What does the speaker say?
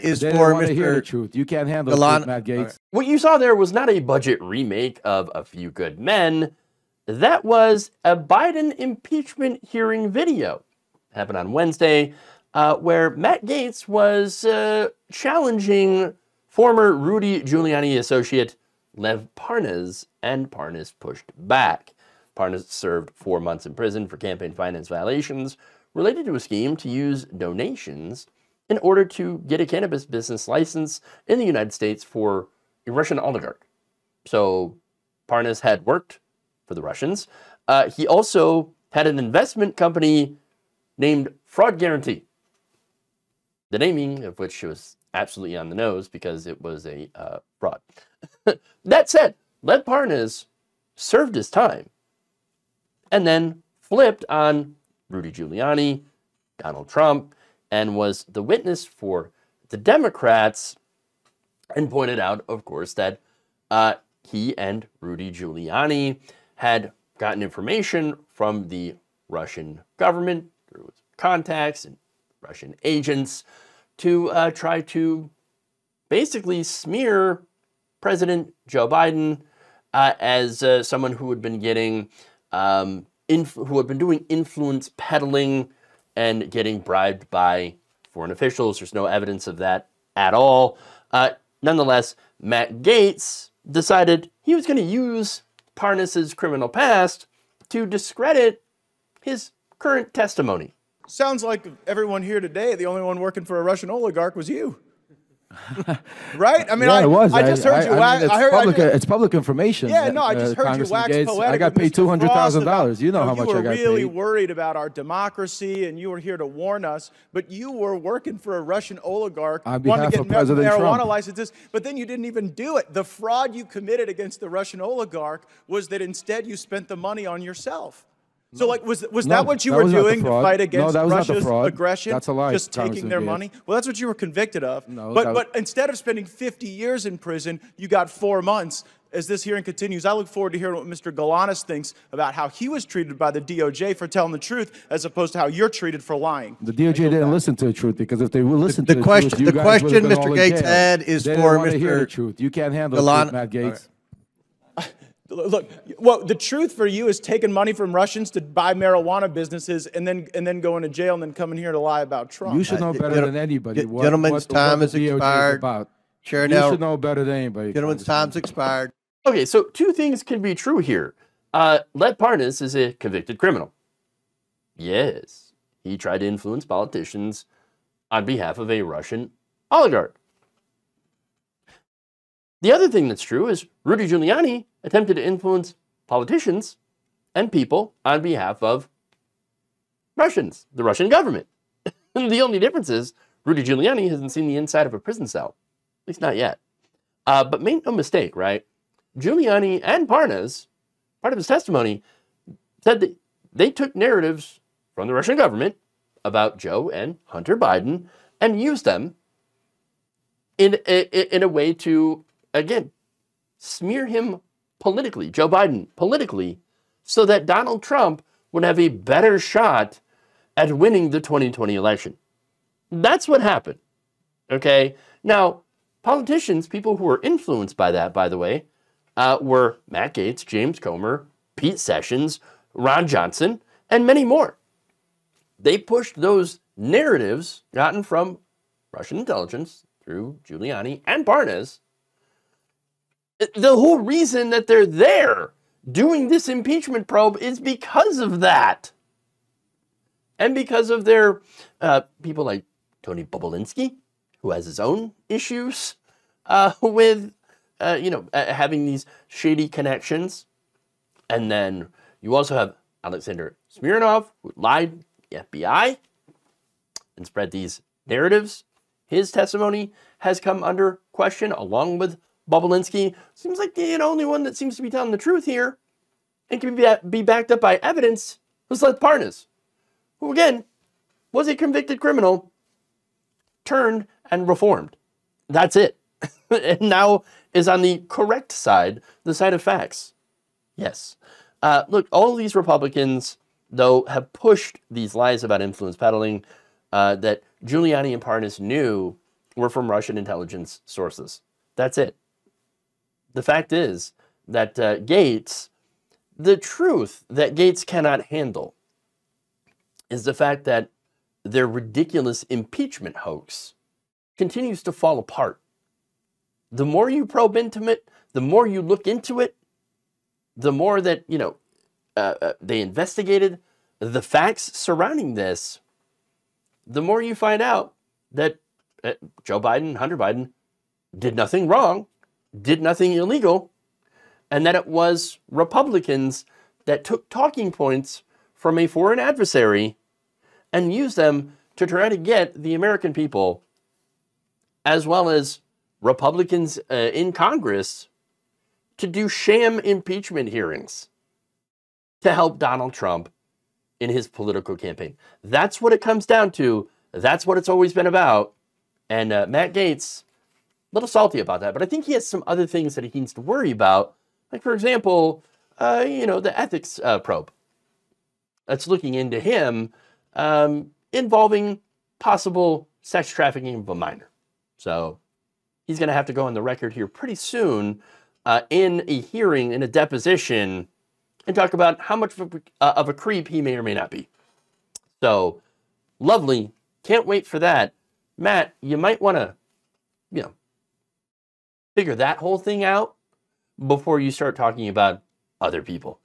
is they for want to hear the Mr. truth. You can't handle Galan- truth, Matt Gaetz. What you saw there was not a budget remake of A Few Good Men. That was a Biden impeachment hearing video. It happened on Wednesday, where Matt Gaetz was challenging former Rudy Giuliani associate Lev Parnas, and Parnas pushed back. Parnas served 4 months in prison for campaign finance violations related to a scheme to use donations in order to get a cannabis business license in the United States for a Russian oligarch. So Parnas had worked for the Russians. He also had an investment company named Fraud Guarantee, the naming of which was absolutely on the nose because it was a fraud. That said, Lev Parnas served his time and then flipped on Rudy Giuliani, Donald Trump, and was the witness for the Democrats, and pointed out, of course, that he and Rudy Giuliani had gotten information from the Russian government through his contacts and Russian agents to try to basically smear President Joe Biden as someone who had been getting, who had been doing influence peddling and getting bribed by foreign officials. There's no evidence of that at all. Nonetheless, Matt Gaetz decided he was going to use Parnas's criminal past to discredit his current testimony. Sounds like everyone here today, the only one working for a Russian oligarch was you. Right? I mean, yeah, it was. I just heard you. I mean, it's public information. Yeah, no, I just heard you wax Gaetz. poetic. I got paid $200,000. You know how much I got paid. You were really worried about our democracy, and you were here to warn us. But you were working for a Russian oligarch, on wanting behalf to of get President marijuana Trump. licenses. But then you didn't even do it. The fraud you committed against the Russian oligarch was that instead you spent the money on yourself. So, like, was that what you were doing to fight against Russia's aggression? That's a lie. Just taking their money? Well, that's what you were convicted of. No, but instead of spending 50 years in prison, you got 4 months. As this hearing continues, I look forward to hearing what Mr. Galanis thinks about how he was treated by the DOJ for telling the truth, as opposed to how you're treated for lying. The DOJ didn't listen to the truth, because if they would listen to the question, truth, the question Mr. Gaetz had is for Mr. Hear the truth. You can't handle the truth, Matt Gaetz. Look, well, the truth for you is taking money from Russians to buy marijuana businesses and then go into jail and then coming here to lie about Trump. You should know better than anybody. Gentlemen's time has expired. You should know better than anybody. Gentlemen's time's expired. Okay, so two things can be true here. Lev Parnas is a convicted criminal. Yes, he tried to influence politicians on behalf of a Russian oligarch. The other thing that's true is Rudy Giuliani attempted to influence politicians and people on behalf of Russians, the Russian government. The only difference is Rudy Giuliani hasn't seen the inside of a prison cell, at least not yet. But make no mistake, right? Giuliani and Parnas, part of his testimony, said that they took narratives from the Russian government about Joe and Hunter Biden and used them in a way to, again, smear him politically, Joe Biden politically, so that Donald Trump would have a better shot at winning the 2020 election. That's what happened, okay? Now, politicians, people who were influenced by that, by the way, were Matt Gaetz, James Comer, Pete Sessions, Ron Johnson, and many more. They pushed those narratives gotten from Russian intelligence through Giuliani and Parnas. The whole reason that they're there doing this impeachment probe is because of that. And because of their people like Tony Bobulinski, who has his own issues with, having these shady connections. And then you also have Alexander Smirnov, who lied to the FBI and spread these narratives. His testimony has come under question along with Bobulinski. Seems like the only one that seems to be telling the truth here and can be backed up by evidence was Lev Parnas, who again was a convicted criminal, turned and reformed. That's it. And now is on the correct side, the side of facts. Yes. Look, all these Republicans, though, have pushed these lies about influence peddling that Giuliani and Parnas knew were from Russian intelligence sources. That's it. The fact is that Gaetz, the truth that Gaetz cannot handle is the fact that their ridiculous impeachment hoax continues to fall apart. The more you probe into it, the more you look into it, the more that, they investigated the facts surrounding this, the more you find out that Joe Biden, Hunter Biden, did nothing wrong, did nothing illegal, and that it was Republicans that took talking points from a foreign adversary and used them to try to get the American people, as well as Republicans in Congress, to do sham impeachment hearings to help Donald Trump in his political campaign. That's what it comes down to. That's what it's always been about. And Matt Gaetz, a little salty about that, but I think he has some other things that he needs to worry about. Like, for example, the ethics probe that's looking into him involving possible sex trafficking of a minor. So he's going to have to go on the record here pretty soon in a hearing, in a deposition, and talk about how much of a creep he may or may not be. So, lovely. Can't wait for that. Matt, you might want to, figure that whole thing out before you start talking about other people.